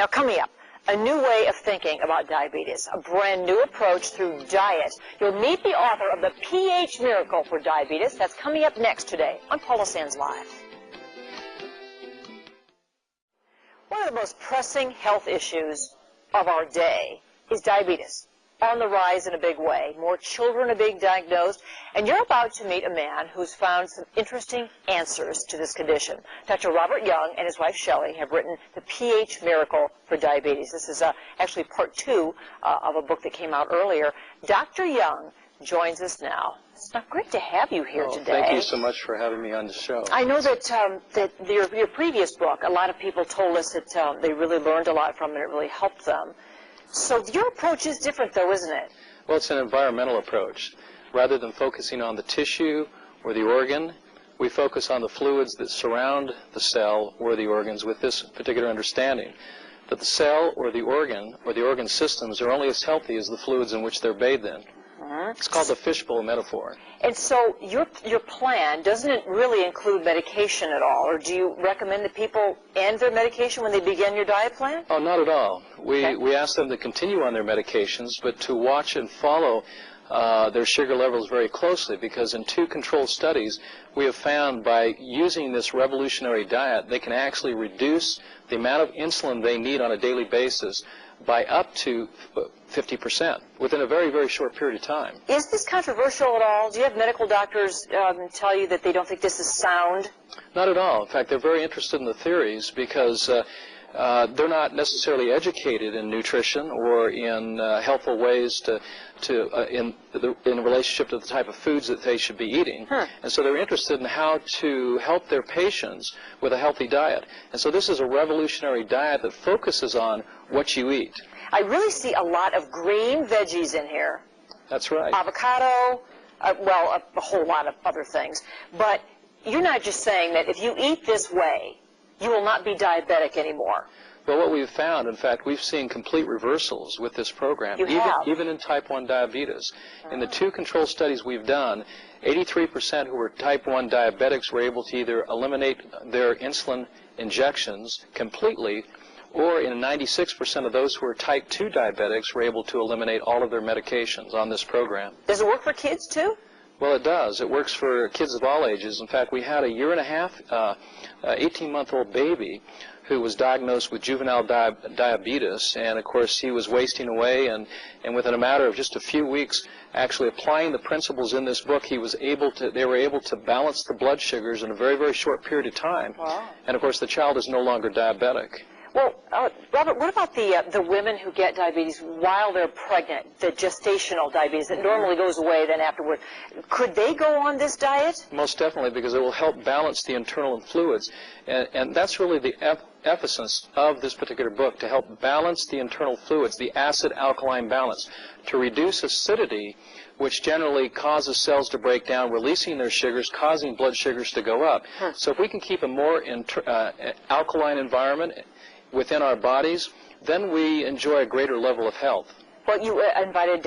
Now, coming up, a new way of thinking about diabetes, a brand new approach through diet. You'll meet the author of the pH Miracle for Diabetes. That's coming up next today on Paula Sands Live. One of the most pressing health issues of our day is diabetes. On the rise in a big way. More children are being diagnosed, and you're about to meet a man who's found some interesting answers to this condition. Dr. Robert Young and his wife Shelley have written The pH Miracle for Diabetes. This is actually part 2 of a book that came out earlier. Dr. Young joins us now. It's great to have you here today. Thank you so much for having me on the show. I know that your previous book, a lot of people told us that they really learned a lot from it. It really helped them. So your approach is different, though, isn't it? Well, it's an environmental approach. Rather than focusing on the tissue or the organ, we focus on the fluids that surround the cell or the organs with this particular understanding that the cell or the organ systems are only as healthy as the fluids in which they're bathed in. It's called the fishbowl metaphor. And so your plan, doesn't it really include medication at all? Or do you recommend that people end their medication when they begin your diet plan? Oh, not at all. We ask them to continue on their medications, but to watch and follow their sugar levels very closely, because in 2 controlled studies, we have found by using this revolutionary diet, they can actually reduce the amount of insulin they need on a daily basis by up to 50% within a very, very short period of time. Is this controversial at all? Do you have medical doctors tell you that they don't think this is sound? Not at all. In fact, they're very interested in the theories because they're not necessarily educated in nutrition or in helpful ways in relationship to the type of foods that they should be eating. And so they're interested in how to help their patients with a healthy diet. And so this is a revolutionary diet that focuses on what you eat. I really see a lot of green veggies in here. That's right. Avocado, well, a whole lot of other things. But you're not just saying that if you eat this way, you will not be diabetic anymore. Well, what we've found, in fact, we've seen complete reversals with this program, even in type 1 diabetes. In the 2 controlled studies we've done, 83% who were type 1 diabetics were able to either eliminate their insulin injections completely, or in 96% of those who are type 2 diabetics were able to eliminate all of their medications on this program. Does it work for kids, too? Well, it does. It works for kids of all ages. In fact, we had a 18-month-old baby who was diagnosed with juvenile diabetes, and of course he was wasting away, and within a matter of just a few weeks, actually applying the principles in this book, they were able to balance the blood sugars in a very, very short period of time. Wow. And of course the child is no longer diabetic. Well, Robert, what about the women who get diabetes while they're pregnant, the gestational diabetes that normally goes away then afterward? Could they go on this diet? Most definitely, because it will help balance the internal fluids. And that's really the emphasis of this particular book, to help balance the internal fluids, the acid-alkaline balance, to reduce acidity, which generally causes cells to break down, releasing their sugars, causing blood sugars to go up. So if we can keep a more alkaline environment within our bodies, then we enjoy a greater level of health. Well, we invited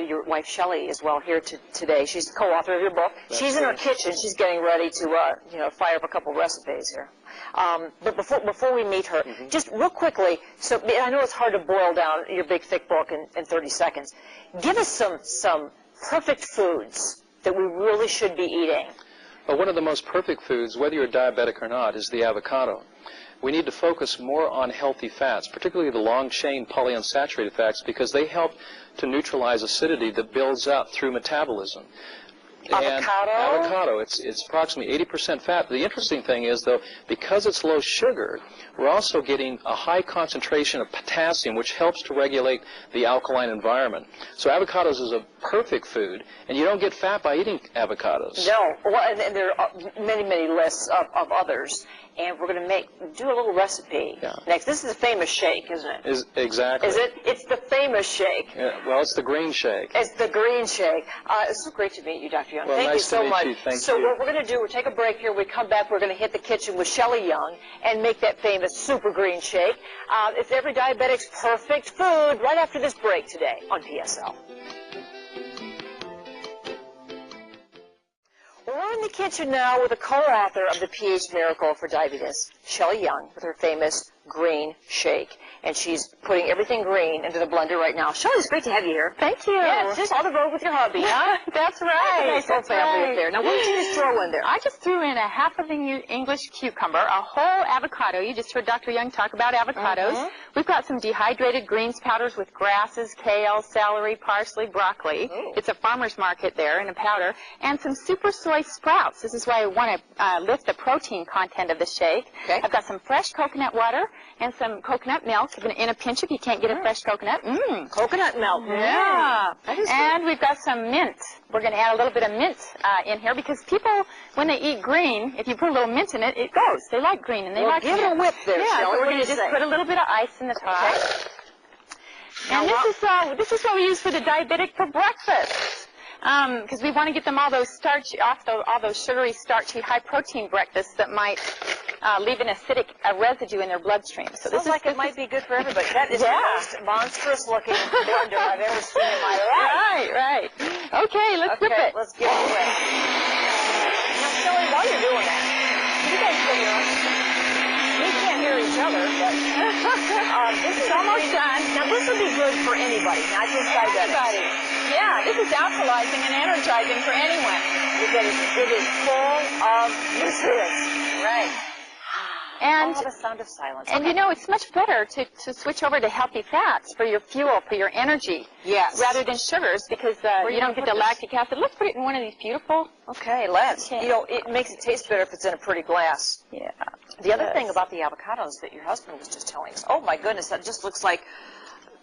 your wife Shelley as well here today. She's the co-author of your book. She's in her kitchen. She's getting ready to fire up a couple recipes here. But before we meet her, just real quickly, so I know it's hard to boil down your big thick book in 30 seconds. Give us some perfect foods that we really should be eating. Well, one of the most perfect foods, whether you're diabetic or not, is the avocado. We need to focus more on healthy fats, particularly the long-chain polyunsaturated fats, because they help to neutralize acidity that builds up through metabolism. Avocado, it's approximately 80% fat. But the interesting thing is, though, because it's low sugar, we're also getting a high concentration of potassium, which helps to regulate the alkaline environment. So avocados is a perfect food, and you don't get fat by eating avocados. No. Well, and there are many, many lists of others. And we're going to do a little recipe next. This is a famous shake, isn't it? Exactly. Is it? It's the famous shake. Yeah, well, it's the green shake. It's the green shake. It's so great to meet you, Dr. Young. Well, Thank you so much. Thank so you. What we're going to do, we'll take a break here. We come back, we're going to hit the kitchen with Shelley Young and make that famous super green shake. It's every diabetic's perfect food right after this break today on PSL. We're in the kitchen now with the co-author of The pH Miracle for Diabetes, Shelley Young, with her famous green shake. and she's putting everything green into the blender right now. Shelley, it's great to have you here. Thank you. Yes, just on the road with your hubby, huh? That's right. Nice whole family up there. Now, what did you just throw in there? I just threw in a half of an English cucumber, a whole avocado. You just heard Dr. Young talk about avocados. We've got some dehydrated greens powders with grasses, kale, celery, parsley, broccoli. Ooh. It's a farmer's market there in a powder. And some super soy sprouts. This is why I want to lift the protein content of the shake. Okay. I've got some fresh coconut water and some coconut milk in a pinch if you can't get a fresh coconut. Coconut milk. Yeah. That is And we've got some mint. We're going to add a little bit of mint in here because people, when they eat green, if you put a little mint in it, it goes. They like green and they like give mint. it a whip there, Yeah, Shelley. so we're What do going you to just say? put a little bit of ice in the top. Okay. And this is what we use for the diabetic for breakfast. Because we want to get them all those all those sugary, starchy, high-protein breakfasts that might leave an acidic residue in their bloodstream. So Sounds like it might be good for everybody. That is the most monstrous-looking blender I've ever seen in my life. Right. Okay, let's whip it. Let's get it wet. Now, Shelley, while you're doing that, you guys can hear us. We can't hear each other, but this is almost done. Now, this would be good for anybody, not just diabetics. Yeah, this is alkalizing and energizing for anyone. It is full of nutrients. Right. And the sound of silence. And you know, it's much better to switch over to healthy fats for your fuel, for your energy. Yes. Rather than sugars because you don't get the lactic acid. Let's put it in one of these beautiful. Okay, let's. Okay. You know, it makes it taste better if it's in a pretty glass. Yeah. The other thing about the avocados that your husband was just telling us, oh my goodness, that just looks like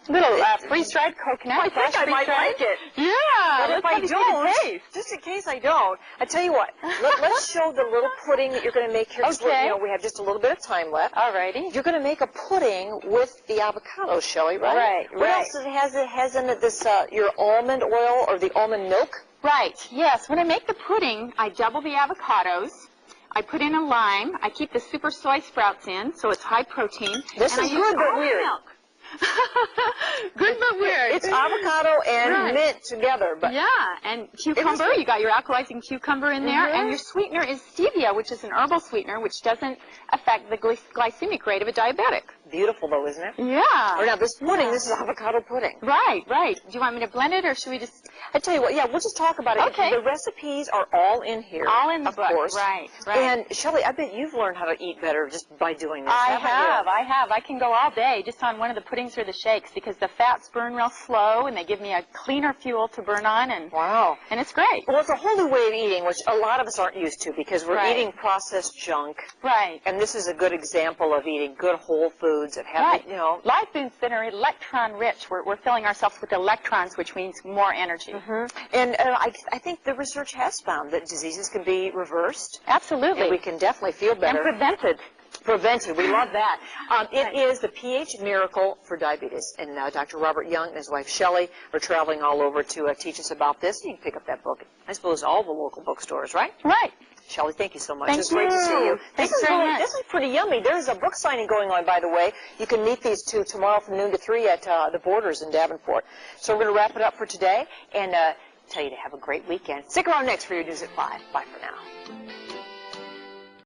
little freeze-dried coconut. I think I might like it. Yeah. But if I don't, just in case I don't, I tell you what, let's show the little pudding that you're going to make here. Okay. You know, we have just a little bit of time left. Alrighty. You're going to make a pudding with the avocado, Shelley, right? Right. What else it has in it? This your almond oil or the almond milk? Right. Yes. When I make the pudding, I double the avocados. I put in a lime. I keep the super soy sprouts in, so it's high protein. This is good but weird. Milk. Good but weird. It's avocado and mint together, but yeah, and cucumber. You got your alkalizing cucumber in there, and your sweetener is stevia, which is an herbal sweetener, which doesn't affect the glycemic rate of a diabetic. Beautiful, though, isn't it? Yeah. Or now this pudding, this is avocado pudding. Right. Do you want me to blend it, or should we just? I tell you what, yeah, we'll just talk about it. Okay. The recipes are all in here. All in the book, book. Of course. Right. And Shelley, I bet you've learned how to eat better just by doing this. I have. I can go all day just on one of the puddings or the shakes because the fats burn real slow and they give me a cleaner fuel to burn on, and wow. And it's great. Well, it's a whole new way of eating, which a lot of us aren't used to because we're Right. eating processed junk. Right. And this is a good example of eating good whole foods that have, Right. you know. Live foods that are electron rich. We're filling ourselves with electrons, which means more energy. And I think the research has found that diseases can be reversed. Absolutely. And we can definitely feel better. And prevented. Prevented. We love that. It is the pH miracle for diabetes. And Dr. Robert Young and his wife Shelley are traveling all over to teach us about this. You can pick up that book, I suppose, all the local bookstores, right? Right. Shelley, thank you so much. Thank It's great to see you. Thanks very much. This is pretty yummy. There's a book signing going on, by the way. You can meet these two tomorrow from noon to 3 at the Borders in Davenport. So we're going to wrap it up for today and tell you to have a great weekend. Stick around next for your News at 5. Bye for now.